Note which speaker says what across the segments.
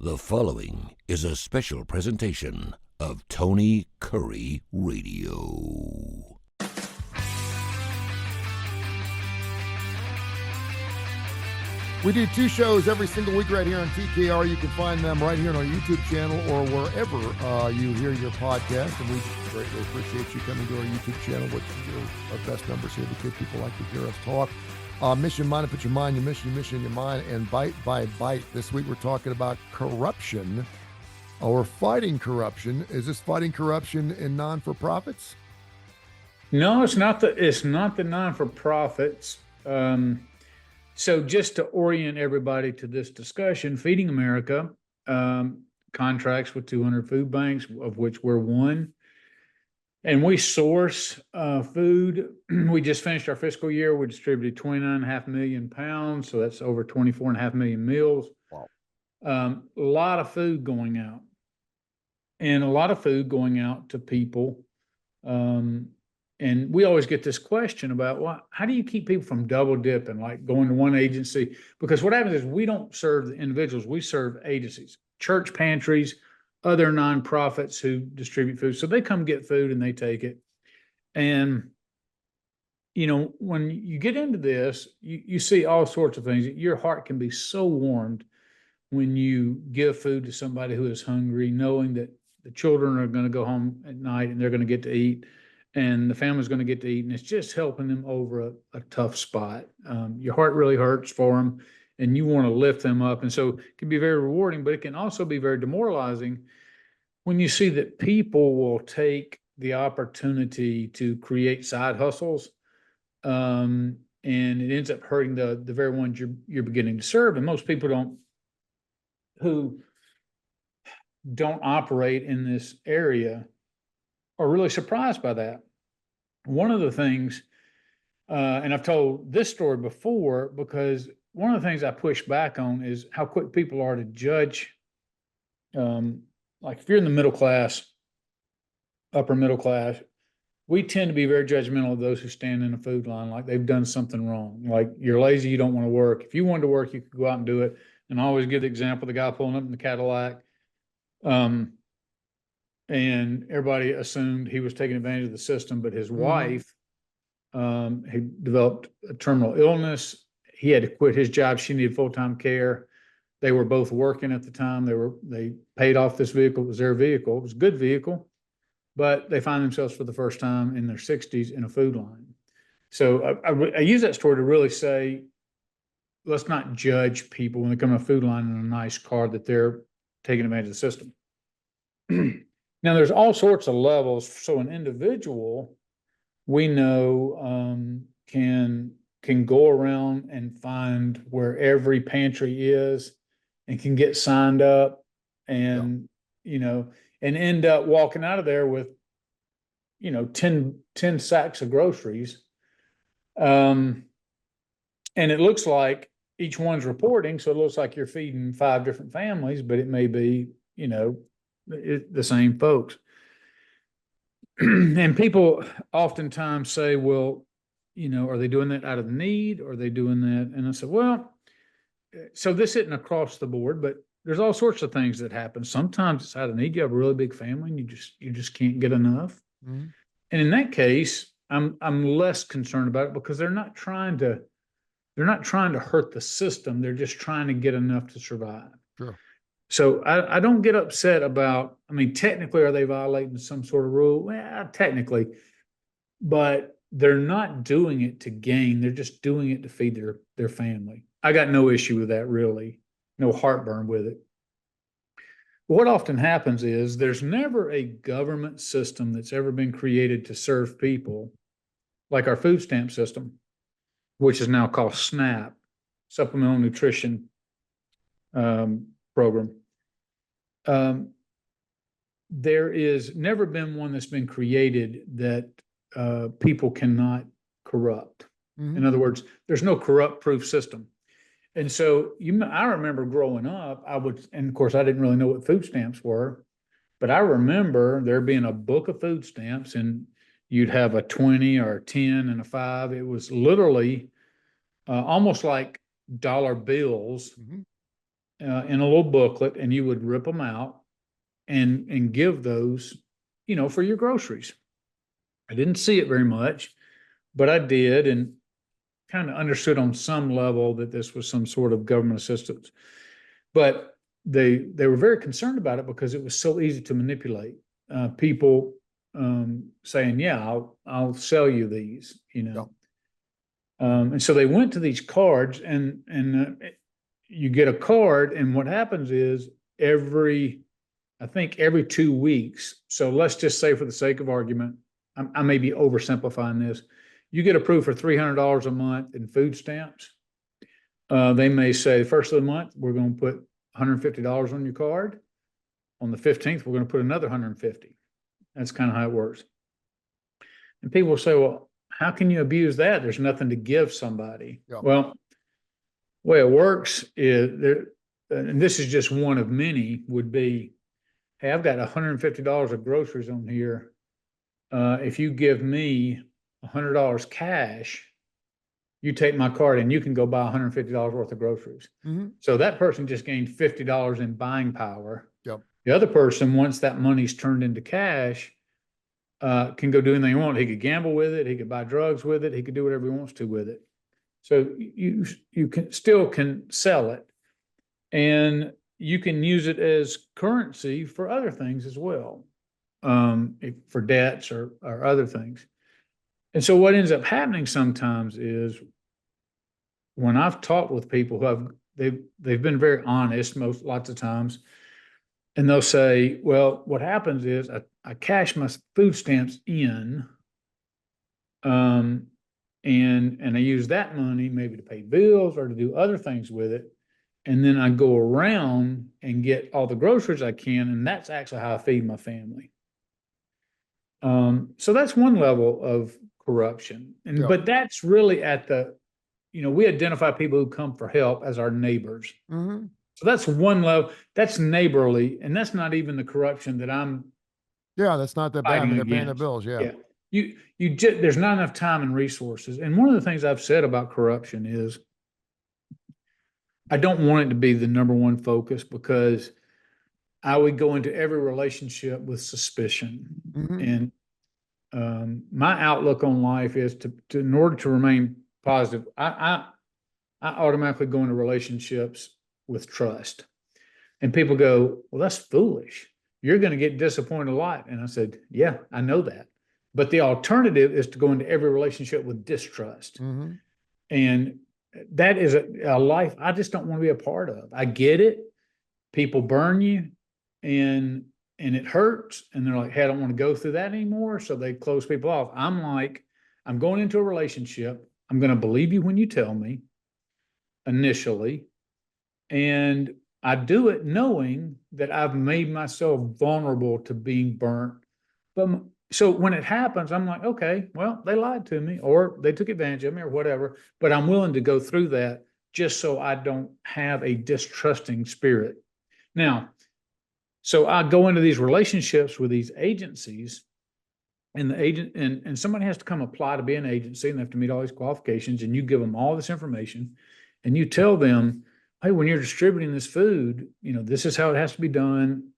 Speaker 1: The following is a special presentation of Tony Kurre Radio.
Speaker 2: We do two shows every single week right here on TKR. You can find them right here on our YouTube channel or wherever you hear your podcast. And we greatly appreciate you coming to our YouTube channel, which are our best numbers here because people like to hear us talk. Mission Mind, put your mind, your mission in your mind, and bite by bite. This week we're talking about corruption, or fighting corruption. Is this fighting corruption in non-for-profits?
Speaker 3: No, it's not the non-for-profits. So just to orient everybody to this discussion, Feeding America contracts with 200 food banks, of which we're one. And we source food. We just finished our fiscal year. We distributed 29.5 million pounds. So that's over 24.5 million meals.
Speaker 2: Wow.
Speaker 3: A lot of food going out. And a lot of food going out to people. And we always get this question about, well, how do you keep people from double dipping, like going to one agency? Because what happens is we don't serve the individuals. We serve agencies, church pantries, other nonprofits who distribute food. So they come get food and they take it. And, you know, when you get into this, you see all sorts of things. Your heart can be so warmed when you give food to somebody who is hungry, knowing that the children are going to go home at night and they're going to get to eat and the family's going to get to eat. And it's just helping them over a tough spot. Your heart really hurts for them and you want to lift them up. And so it can be very rewarding, but it can also be very demoralizing when you see that people will take the opportunity to create side hustles, and it ends up hurting the very ones you're beginning to serve. And most people who don't operate in this area are really surprised by that. One of the things, and I've told this story before, because one of the things I push back on is how quick people are to judge. Like if you're in the middle class, upper middle class, we tend to be very judgmental of those who stand in a food line like they've done something wrong. Like you're lazy, you don't want to work. If you wanted to work, you could go out and do it. And I always give the example, the guy pulling up in the Cadillac. And everybody assumed he was taking advantage of the system, but his wife, he developed a terminal illness. He had to quit his job. She needed full-time care. They were both working at the time. They paid off this vehicle. It was their vehicle. It was a good vehicle, but they find themselves for the first time in their 60s in a food line. So I use that story to really say, let's not judge people when they come to a food line in a nice car that they're taking advantage of the system. Now, there's all sorts of levels. So an individual, we know, can go around and find where every pantry is and can get signed up and, you know, and end up walking out of there with, 10 sacks of groceries. And it looks like each one's reporting. So it looks like you're feeding 5 different families, but it may be, the same folks. And people oftentimes say, well, are they doing that out of need? Or are they doing that? And I said, well, so this isn't across the board, but there's all sorts of things that happen. Sometimes it's out of need. You have a really big family and you just can't get enough. Mm-hmm. And in that case, I'm less concerned about it because they're not trying to hurt the system. They're just trying to get enough to survive.
Speaker 2: Sure.
Speaker 3: So I don't get upset about, technically, are they violating some sort of rule? Well, technically, but they're not doing it to gain. They're just doing it to feed their family. I got no issue with that, really. No heartburn with it. What often happens is there's never a government system that's ever been created to serve people like our food stamp system, which is now called SNAP, Supplemental Nutrition Program. There is never been one that's been created that people cannot corrupt. Mm-hmm. In other words, there's no corrupt-proof system. And so I remember growing up, and of course I didn't really know what food stamps were, but I remember there being a book of food stamps and you'd have a 20 or a 10 and a 5. It was literally almost like dollar bills. Mm-hmm. in a little booklet, and you would rip them out and give those, for your groceries. I didn't see it very much, but I did, and kind of understood on some level that this was some sort of government assistance. But they were very concerned about it because it was so easy to manipulate. People saying, "Yeah, I'll sell you these,"
Speaker 2: Yeah.
Speaker 3: And so they went to these cards, and you get a card, and what happens is I think every 2 weeks. So let's just say, for the sake of argument, I may be oversimplifying this. You get approved for $300 a month in food stamps. They may say, first of the month, we're going to put $150 on your card. On the 15th, we're going to put another $150. That's kind of how it works. And people will say, well, how can you abuse that? There's nothing to give somebody.
Speaker 2: Yeah.
Speaker 3: Well, the way it works is, and this is just one of many, would be, hey, I've got $150 of groceries on here. If you give me $100 cash, you take my card and you can go buy $150 worth of groceries.
Speaker 2: Mm-hmm.
Speaker 3: So that person just gained $50 in buying power.
Speaker 2: Yep.
Speaker 3: The other person, once that money's turned into cash, can go do anything he wants. He could gamble with it. He could buy drugs with it. He could do whatever he wants to with it. So you can sell it, and you can use it as currency for other things as well, for debts or other things. And so what ends up happening sometimes is, when I've talked with people they've been very honest lots of times, and they'll say, well, what happens is I cash my food stamps in, and I use that money maybe to pay bills or to do other things with it. And then I go around and get all the groceries I can, and that's actually how I feed my family. So that's one level of corruption.
Speaker 2: Yeah.
Speaker 3: But that's really at we identify people who come for help as our neighbors.
Speaker 2: Mm-hmm.
Speaker 3: So that's one level. That's neighborly, and that's not even the corruption that I'm.
Speaker 2: Yeah, that's not that bad. I mean, they're paying the
Speaker 3: against.
Speaker 2: bills. Yeah.
Speaker 3: There's not enough time and resources. And one of the things I've said about corruption is, I don't want it to be the number one focus, because I would go into every relationship with suspicion.
Speaker 2: Mm-hmm.
Speaker 3: And my outlook on life is to in order to remain positive, I automatically go into relationships with trust. And people go, well, that's foolish. You're going to get disappointed a lot. And I said, yeah, I know that. But the alternative is to go into every relationship with distrust.
Speaker 2: Mm-hmm.
Speaker 3: And that is a life I just don't want to be a part of. I get it. People burn you, and it hurts. And they're like, hey, I don't want to go through that anymore. So they close people off. I'm like, I'm going into a relationship. I'm going to believe you when you tell me initially. And I do it knowing that I've made myself vulnerable to being burnt. But so when it happens, I'm like, okay, well, they lied to me, or they took advantage of me, or whatever. But I'm willing to go through that just so I don't have a distrusting spirit. Now, so I go into these relationships with these agencies, and the agent and somebody has to come apply to be an agency, and they have to meet all these qualifications, and you give them all this information, and you tell them, hey, when you're distributing this food, this is how it has to be done.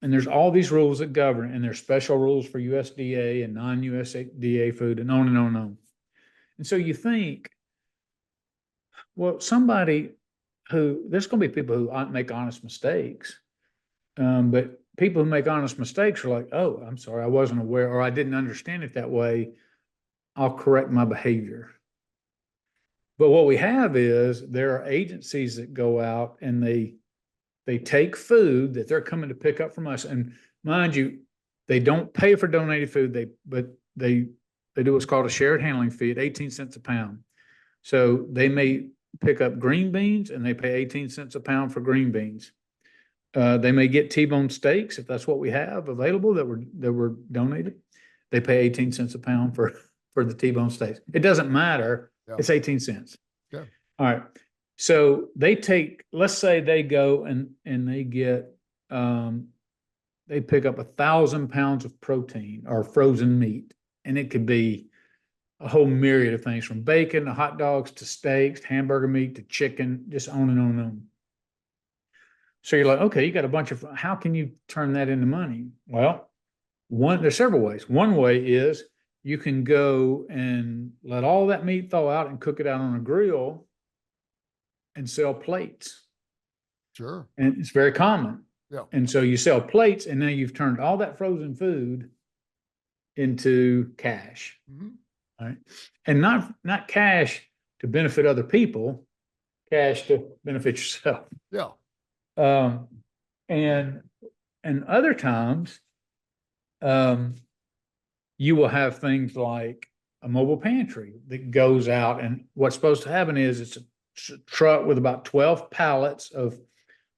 Speaker 3: And there's all these rules that govern, and there's special rules for USDA and non-USDA food, and on and on and on. And so you think, well, there's going to be people who make honest mistakes. But people who make honest mistakes are like, oh, I'm sorry, I wasn't aware, or I didn't understand it that way. I'll correct my behavior. But what we have is, there are agencies that go out and they take food that they're coming to pick up from us. And mind you, they don't pay for donated food, but they do what's called a shared handling fee at 18 cents a pound. So they may pick up green beans, and they pay 18 cents a pound for green beans. They may get T-bone steaks, if that's what we have available that were donated. They pay 18 cents a pound for the T-bone steaks. It doesn't matter. Yeah. It's 18 cents.
Speaker 2: Yeah.
Speaker 3: All right. So let's say they go and they get, they pick up 1,000 pounds of protein or frozen meat, and it could be a whole myriad of things, from bacon to hot dogs to steaks, hamburger meat to chicken, just on and on and on. So you're like, okay, you got a bunch of, how can you turn that into money? Well, there's several ways. One way is you can go and let all that meat thaw out and cook it out on a grill and sell plates.
Speaker 2: Sure.
Speaker 3: And it's very common.
Speaker 2: Yeah.
Speaker 3: And so you sell plates, and now you've turned all that frozen food into cash.
Speaker 2: Mm-hmm.
Speaker 3: All right. And not cash to benefit other people, cash to benefit yourself.
Speaker 2: Yeah.
Speaker 3: And other times, you will have things like a mobile pantry that goes out, and what's supposed to happen is it's a truck with about 12 pallets of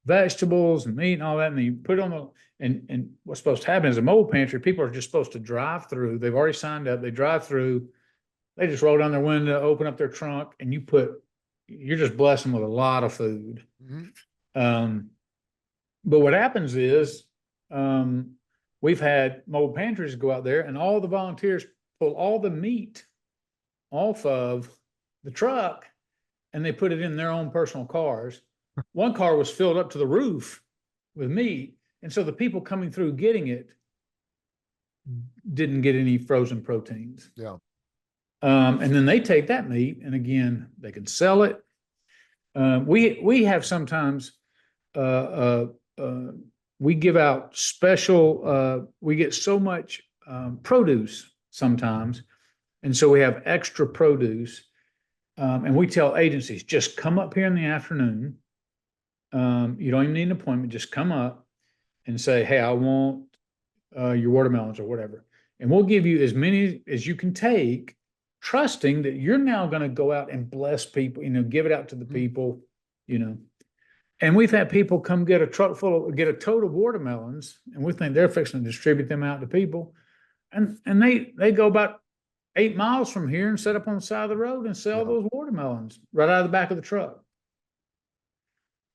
Speaker 3: vegetables and meat and all that, and you put it on the, and what's supposed to happen is a mobile pantry, people are just supposed to drive through. They've already signed up, they drive through, they just roll down their window, open up their trunk, and you're just blessing with a lot of food.
Speaker 2: Mm-hmm.
Speaker 3: But what happens is, we've had mobile pantries go out there, and all the volunteers pull all the meat off of the truck, and they put it in their own personal cars. One car was filled up to the roof with meat, and so the people coming through getting it didn't get any frozen proteins.
Speaker 2: Yeah.
Speaker 3: And then they take that meat, and again, they can sell it. We have sometimes, we give out special, we get so much produce sometimes, and so we have extra produce, and we tell agencies, just come up here in the afternoon. You don't even need an appointment, just come up and say, hey, I want your watermelons or whatever. And we'll give you as many as you can take, trusting that you're now going to go out and bless people, give it out to the people, And we've had people come get a tote of watermelons, and we think they're fixing to distribute them out to people. And they go about 8 miles from here and set up on the side of the road and sell those watermelons right out of the back of the truck.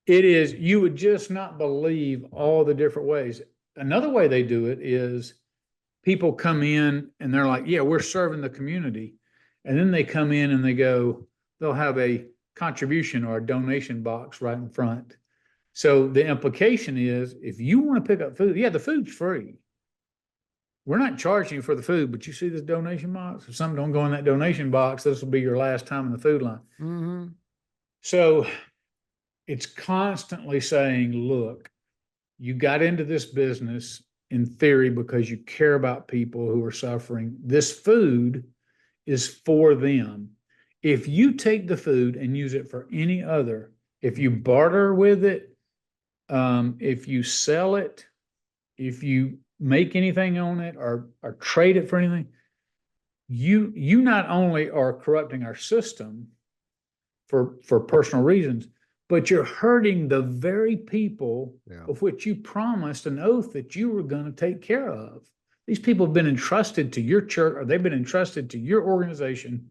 Speaker 3: You would just not believe all the different ways. Another way they do it is people come in and they're like, yeah, we're serving the community. And then they come in and they'll have a contribution or a donation box right in front. So the implication is, if you want to pick up food, the food's free. We're not charging you for the food, but you see this donation box? If something don't go in that donation box, this will be your last time in the food line.
Speaker 2: Mm-hmm.
Speaker 3: So it's constantly saying, look, you got into this business in theory because you care about people who are suffering. This food is for them. If you take the food and use it for any other, if you barter with it, if you sell it, if you make anything on it or trade it for anything, you not only are corrupting our system for personal reasons, but you're hurting the very people of which you promised an oath that you were going to take care of. These people have been entrusted to your church, or they've been entrusted to your organization.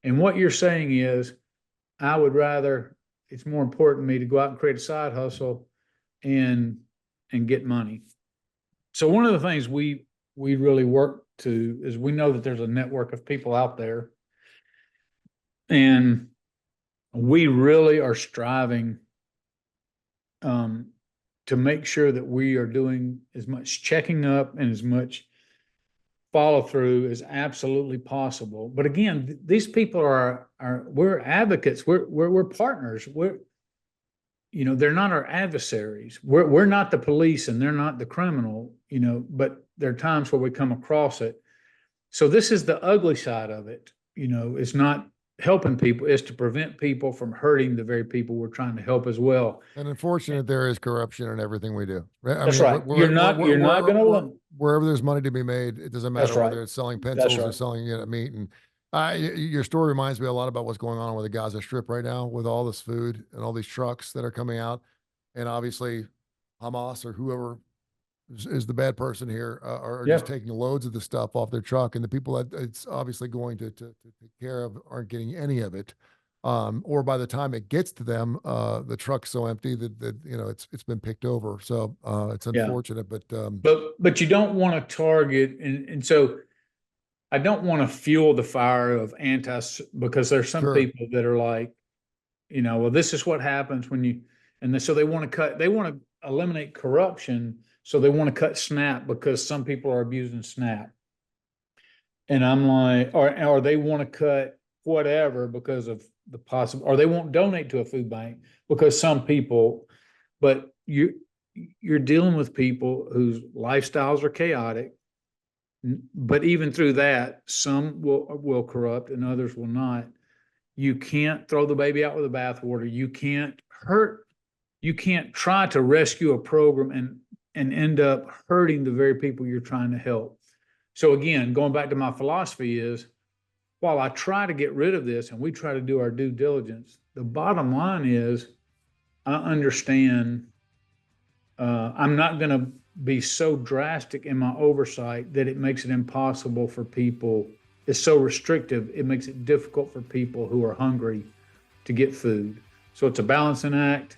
Speaker 3: And what you're saying is, it's more important to me to go out and create a side hustle and get money. So one of the things we really work to is, we know that there's a network of people out there, and we really are striving to make sure that we are doing as much checking up and as much follow through as absolutely possible. But again, these people we're advocates. We're partners. They're not our adversaries. We're not the police, and they're not the criminal, but there are times where we come across it. So this is the ugly side of it. It's not helping people, is to prevent people from hurting the very people we're trying to help as well.
Speaker 2: And unfortunately, there is corruption in everything we do.
Speaker 3: That's right. You're not going to,
Speaker 2: wherever there's money to be made, it doesn't matter whether it's selling pencils or selling meat. And your story reminds me a lot about what's going on with the Gaza Strip right now, with all this food and all these trucks that are coming out. And obviously Hamas or whoever is the bad person here are just taking loads of the stuff off their truck, and the people that it's obviously going to take care of aren't getting any of it. Or by the time it gets to them, the truck's so empty that it's been picked over. So it's unfortunate, but
Speaker 3: you don't want to target. And so I don't want to fuel the fire of because there's some
Speaker 2: Sure.
Speaker 3: people that are like, well, this is what happens when so they want to eliminate corruption. So they want to cut SNAP because some people are abusing SNAP. And I'm like, or they want to cut whatever because of the possible, or they won't donate to a food bank because some people, but you're dealing with people whose lifestyles are chaotic. But even through that, some will corrupt and others will not. You can't throw the baby out with the bathwater. You can't try to rescue a program and end up hurting the very people you're trying to help. So again, going back to my philosophy is, while I try to get rid of this and we try to do our due diligence, the bottom line is I understand I'm not going to be so drastic in my oversight that it makes it impossible for people. It's so restrictive, it makes it difficult for people who are hungry to get food. So it's a balancing act.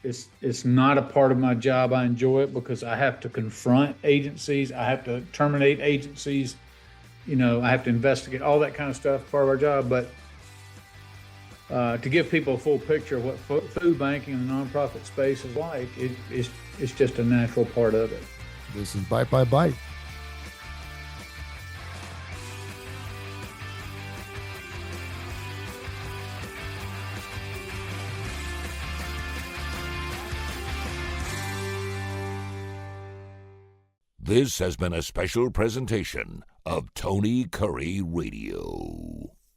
Speaker 3: It's not a part of my job. I enjoy it because I have to confront agencies. I have to terminate agencies. I have to investigate all that kind of stuff, part of our job. But to give people a full picture of what food banking in the nonprofit space is like, it's just a natural part of it.
Speaker 2: This is Bite by Bite.
Speaker 1: This has been a special presentation of Tony Kurre Radio.